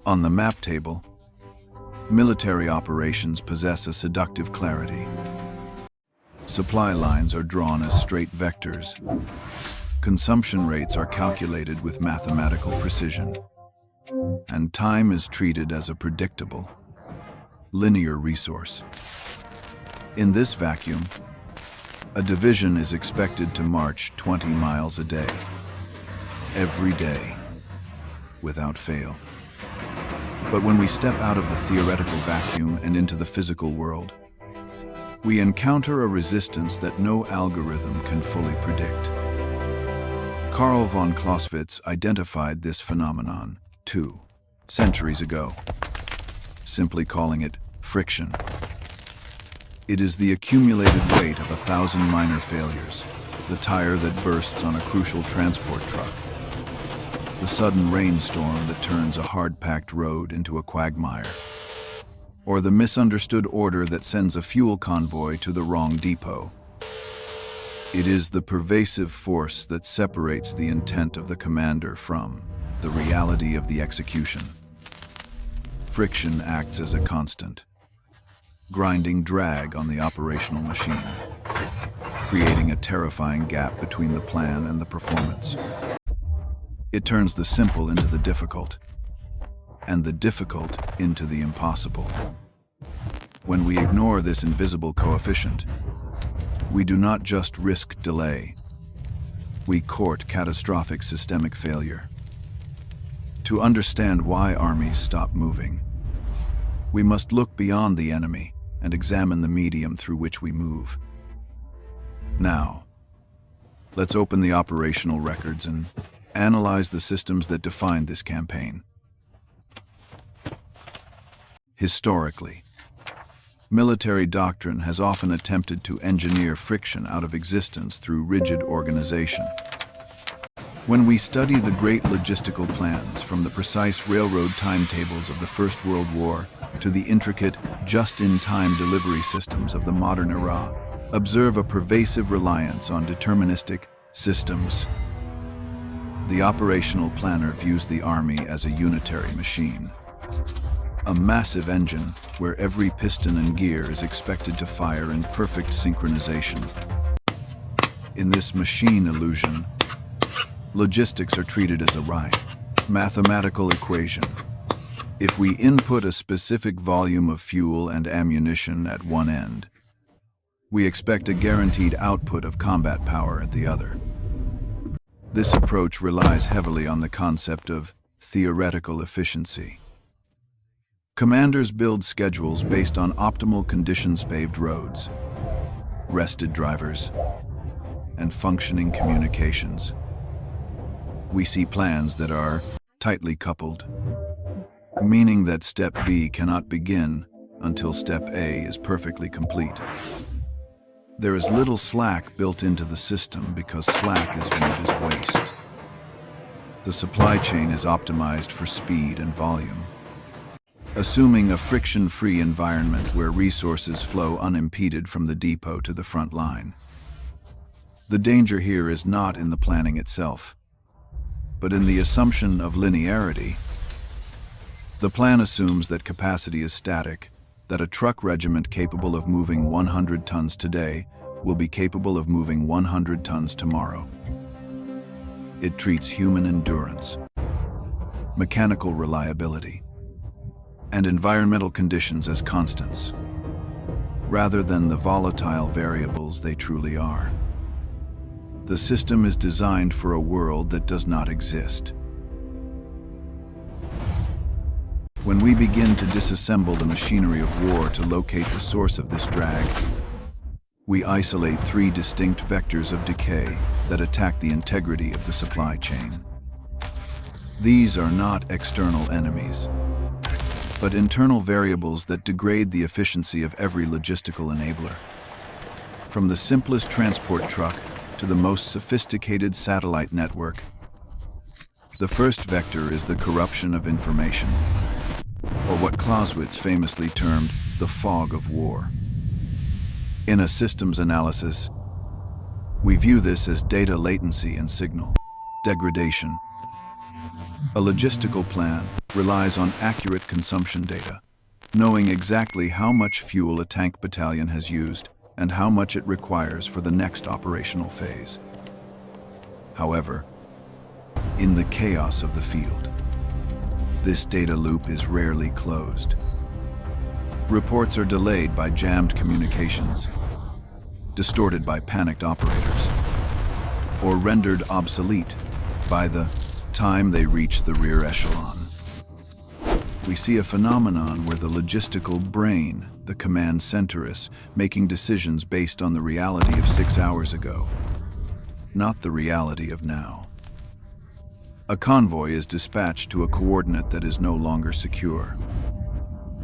On the map table, military operations possess a seductive clarity. Supply lines are drawn as straight vectors. Consumption rates are calculated with mathematical precision. And time is treated as a predictable, linear resource. In this vacuum, a division is expected to march 20 miles a day, every day, without fail. But when we step out of the theoretical vacuum and into the physical world, we encounter a resistance that no algorithm can fully predict. Carl von Clausewitz identified this phenomenon 2 centuries ago, simply calling it friction. It is the accumulated weight of 1,000 minor failures, the tire that bursts on a crucial transport truck, the sudden rainstorm that turns a hard-packed road into a quagmire, or the misunderstood order that sends a fuel convoy to the wrong depot. It is the pervasive force that separates the intent of the commander from the reality of the execution. Friction acts as a constant, grinding drag on the operational machine, creating a terrifying gap between the plan and the performance. It turns the simple into the difficult, and the difficult into the impossible. When we ignore this invisible coefficient, we do not just risk delay, we court catastrophic systemic failure. To understand why armies stop moving, we must look beyond the enemy and examine the medium through which we move. Now, let's open the operational records and analyze the systems that defined this campaign. Historically, military doctrine has often attempted to engineer friction out of existence through rigid organization. When we study the great logistical plans, from the precise railroad timetables of the First World War to the intricate, just-in-time delivery systems of the modern era, observe a pervasive reliance on deterministic systems. The operational planner views the army as a unitary machine, a massive engine where every piston and gear is expected to fire in perfect synchronization. In this machine illusion, logistics are treated as a right, mathematical equation. If we input a specific volume of fuel and ammunition at one end, we expect a guaranteed output of combat power at the other. This approach relies heavily on the concept of theoretical efficiency. Commanders build schedules based on optimal conditions-paved roads, rested drivers, and functioning communications. We see plans that are tightly coupled, meaning that Step B cannot begin until Step A is perfectly complete. There is little slack built into the system because slack is viewed as waste. The supply chain is optimized for speed and volume, assuming a friction-free environment where resources flow unimpeded from the depot to the front line. The danger here is not in the planning itself, but in the assumption of linearity. The plan assumes that capacity is static, that a truck regiment capable of moving 100 tons today will be capable of moving 100 tons tomorrow. It treats human endurance, mechanical reliability, and environmental conditions as constants, rather than the volatile variables they truly are. The system is designed for a world that does not exist. When we begin to disassemble the machinery of war to locate the source of this drag, we isolate 3 distinct vectors of decay that attack the integrity of the supply chain. These are not external enemies, but internal variables that degrade the efficiency of every logistical enabler. From the simplest transport truck to the most sophisticated satellite network, the first vector is the corruption of information, or what Clausewitz famously termed the fog of war. In a systems analysis, we view this as data latency and signal degradation. A logistical plan relies on accurate consumption data, knowing exactly how much fuel a tank battalion has used and how much it requires for the next operational phase. However, in the chaos of the field, this data loop is rarely closed. Reports are delayed by jammed communications, distorted by panicked operators, or rendered obsolete by the time they reach the rear echelon. We see a phenomenon where the logistical brain, the command center, is making decisions based on the reality of 6 hours ago, not the reality of now. A convoy is dispatched to a coordinate that is no longer secure,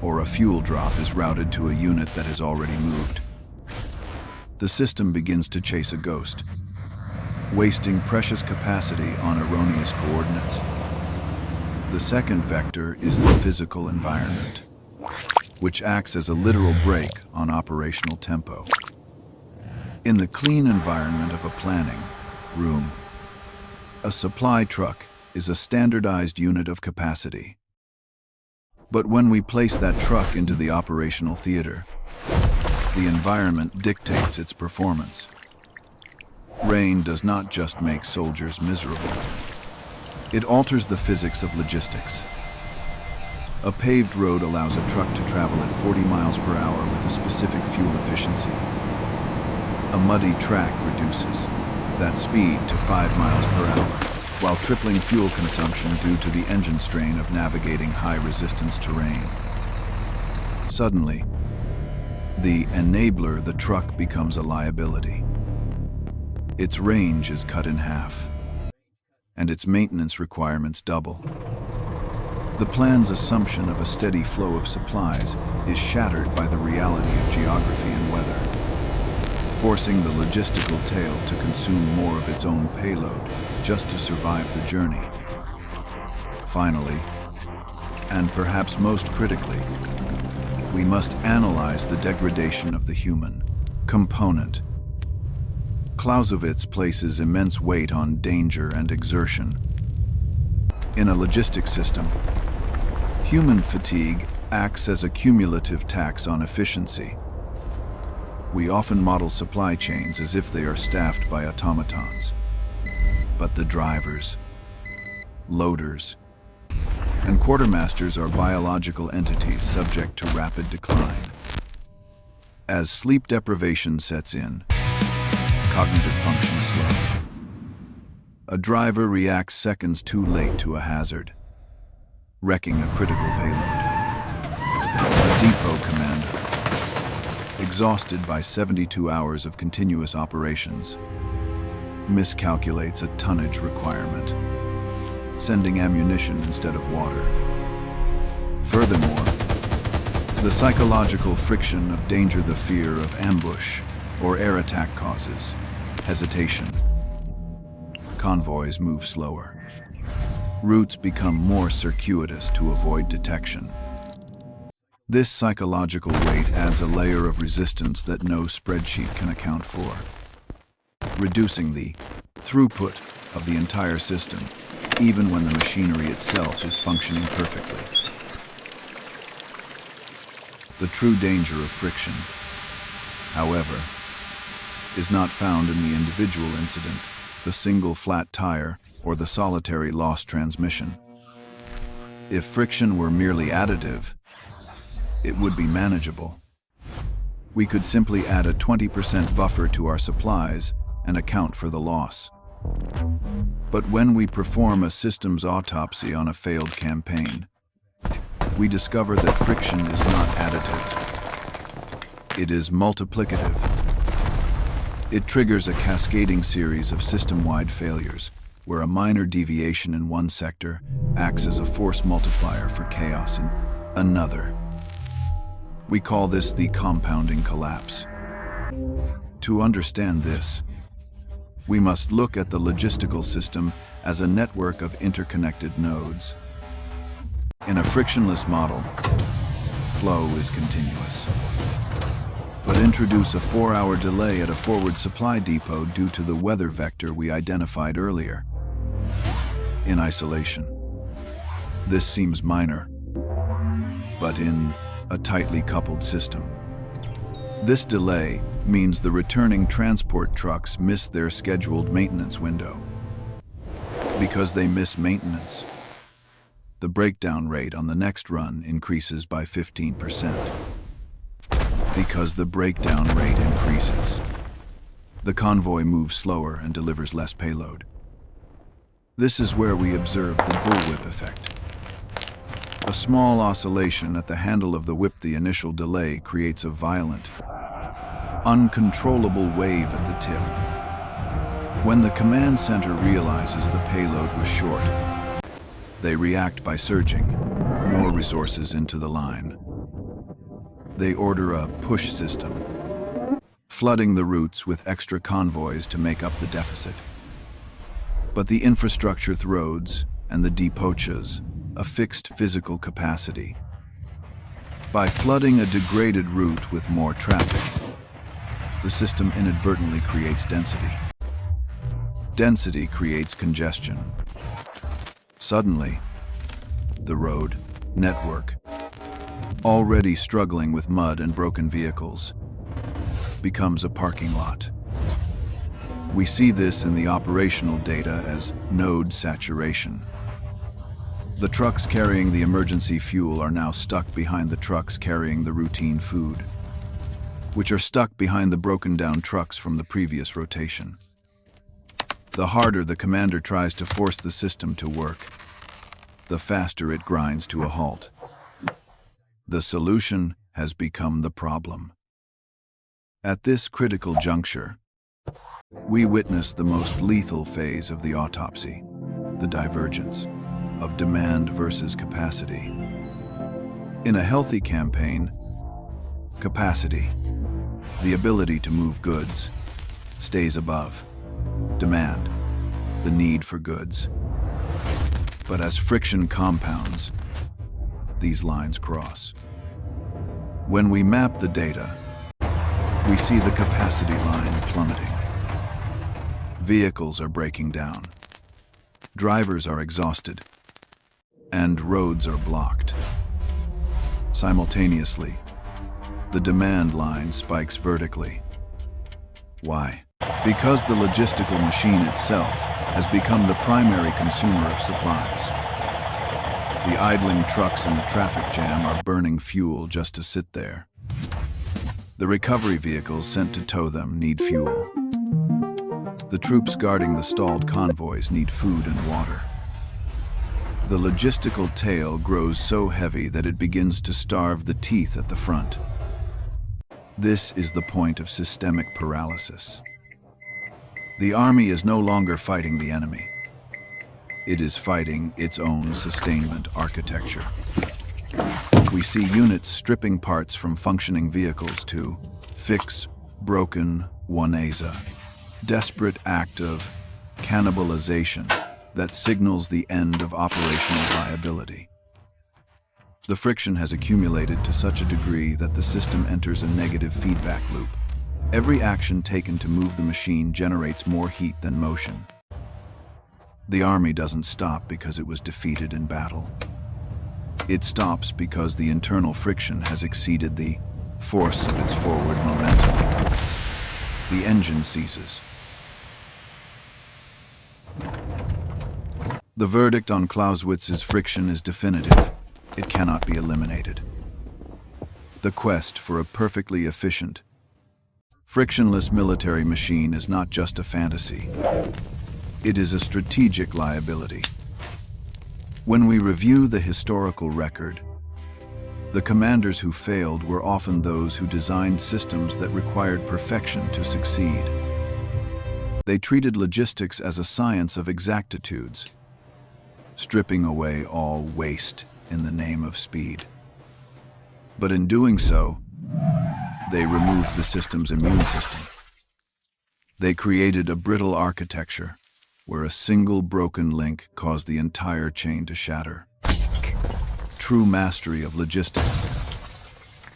or a fuel drop is routed to a unit that has already moved. The system begins to chase a ghost, wasting precious capacity on erroneous coordinates. The second vector is the physical environment, which acts as a literal brake on operational tempo. In the clean environment of a planning room, a supply truck is a standardized unit of capacity. But when we place that truck into the operational theater, the environment dictates its performance. Rain does not just make soldiers miserable. It alters the physics of logistics. A paved road allows a truck to travel at 40 miles per hour with a specific fuel efficiency. A muddy track reduces that speed to 5 miles per hour, while tripling fuel consumption due to the engine strain of navigating high-resistance terrain. Suddenly, the enabler, the truck, becomes a liability. Its range is cut in half, and its maintenance requirements double. The plan's assumption of a steady flow of supplies is shattered by the reality of geography and weather, forcing the logistical tail to consume more of its own payload just to survive the journey. Finally, and perhaps most critically, we must analyze the degradation of the human component. Clausewitz places immense weight on danger and exertion. In a logistics system, human fatigue acts as a cumulative tax on efficiency. We often model supply chains as if they are staffed by automatons. But the drivers, loaders, and quartermasters are biological entities subject to rapid decline. As sleep deprivation sets in, cognitive function slow. A driver reacts seconds too late to a hazard, wrecking a critical payload. A depot commander, exhausted by 72 hours of continuous operations, miscalculates a tonnage requirement, sending ammunition instead of water. Furthermore, the psychological friction of danger, the fear of ambush or air attack, causes hesitation. Convoys move slower. Routes become more circuitous to avoid detection. This psychological weight adds a layer of resistance that no spreadsheet can account for, reducing the throughput of the entire system, even when the machinery itself is functioning perfectly. The true danger of friction, however, is not found in the individual incident, the single flat tire, or the solitary lost transmission. If friction were merely additive, it would be manageable. We could simply add a 20% buffer to our supplies and account for the loss. But when we perform a systems autopsy on a failed campaign, we discover that friction is not additive. It is multiplicative. It triggers a cascading series of system-wide failures, where a minor deviation in one sector acts as a force multiplier for chaos in another. We call this the compounding collapse. To understand this, we must look at the logistical system as a network of interconnected nodes. In a frictionless model, flow is continuous. But introduce a 4-hour delay at a forward supply depot due to the weather vector we identified earlier. In isolation, This seems minor, but in a tightly coupled system. This delay means the returning transport trucks miss their scheduled maintenance window. Because they miss maintenance, the breakdown rate on the next run increases by 15%. Because the breakdown rate increases, the convoy moves slower and delivers less payload. This is where we observe the bullwhip effect. A small oscillation at the handle of the whip, the initial delay, creates a violent, uncontrollable wave at the tip. When the command center realizes the payload was short, they react by surging more resources into the line. They order a push system, flooding the routes with extra convoys to make up the deficit. But the infrastructure roads and the depots a fixed physical capacity. By flooding a degraded route with more traffic, the system inadvertently creates density. Density creates congestion. Suddenly, the road network, already struggling with mud and broken vehicles, becomes a parking lot. We see this in the operational data as node saturation. The trucks carrying the emergency fuel are now stuck behind the trucks carrying the routine food, which are stuck behind the broken-down trucks from the previous rotation. The harder the commander tries to force the system to work, the faster it grinds to a halt. The solution has become the problem. At this critical juncture, we witness the most lethal phase of the autopsy, the divergence of demand versus capacity. In a healthy campaign, capacity, the ability to move goods, stays above demand, the need for goods. But as friction compounds, these lines cross. When we map the data, we see the capacity line plummeting. Vehicles are breaking down. Drivers are exhausted, and roads are blocked. Simultaneously, the demand line spikes vertically. Why? Because the logistical machine itself has become the primary consumer of supplies. The idling trucks in the traffic jam are burning fuel just to sit there. The recovery vehicles sent to tow them need fuel. The troops guarding the stalled convoys need food and water. The logistical tail grows so heavy that it begins to starve the teeth at the front. This is the point of systemic paralysis. The army is no longer fighting the enemy. It is fighting its own sustainment architecture. We see units stripping parts from functioning vehicles to fix broken WWII, desperate act of cannibalization that signals the end of operational viability. The friction has accumulated to such a degree that the system enters a negative feedback loop. Every action taken to move the machine generates more heat than motion. The army doesn't stop because it was defeated in battle. It stops because the internal friction has exceeded the force of its forward momentum. The engine ceases. The verdict on Clausewitz's friction is definitive. It cannot be eliminated. The quest for a perfectly efficient, frictionless military machine is not just a fantasy. It is a strategic liability. When we review the historical record, the commanders who failed were often those who designed systems that required perfection to succeed. They treated logistics as a science of exactitudes, stripping away all waste in the name of speed. But in doing so, they removed the system's immune system. They created a brittle architecture where a single broken link caused the entire chain to shatter. True mastery of logistics,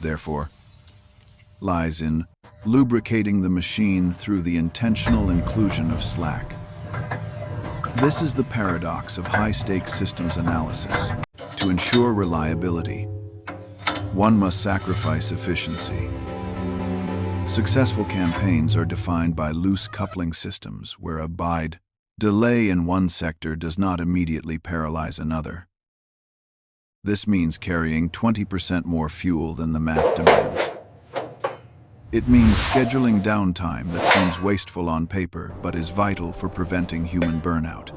therefore, lies in lubricating the machine through the intentional inclusion of slack. This is the paradox of high-stakes systems analysis. To ensure reliability, one must sacrifice efficiency. Successful campaigns are defined by loose coupling systems where a delay in one sector does not immediately paralyze another. This means carrying 20% more fuel than the math demands. It means scheduling downtime that seems wasteful on paper but is vital for preventing human burnout.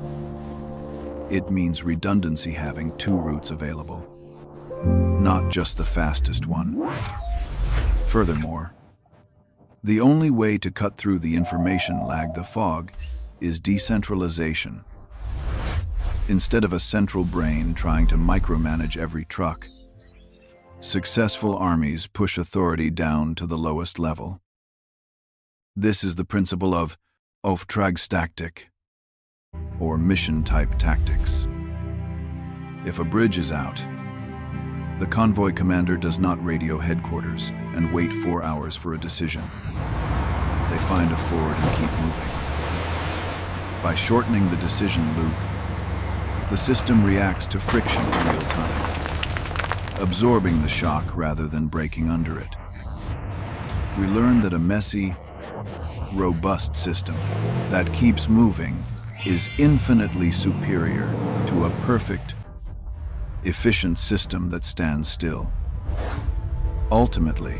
It means redundancy having two routes available, not just the fastest one. Furthermore, the only way to cut through the information lag, the fog, is decentralization. Instead of a central brain trying to micromanage every truck, successful armies push authority down to the lowest level. This is the principle of Auftragstaktik, or mission-type tactics. If a bridge is out, the convoy commander does not radio headquarters and wait 4 hours for a decision. They find a ford and keep moving. By shortening the decision loop, the system reacts to friction in real time, absorbing the shock rather than breaking under it. We learn that a messy, robust system that keeps moving is infinitely superior to a perfect, efficient system that stands still. Ultimately,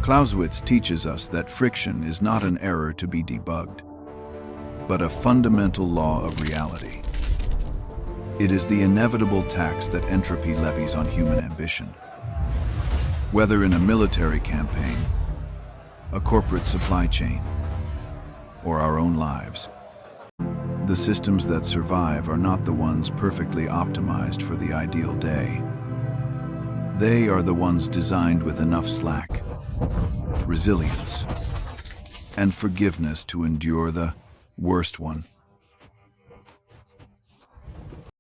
Clausewitz teaches us that friction is not an error to be debugged, but a fundamental law of reality. It is the inevitable tax that entropy levies on human ambition. Whether in a military campaign, a corporate supply chain, or our own lives, the systems that survive are not the ones perfectly optimized for the ideal day. They are the ones designed with enough slack, resilience, and forgiveness to endure the worst one.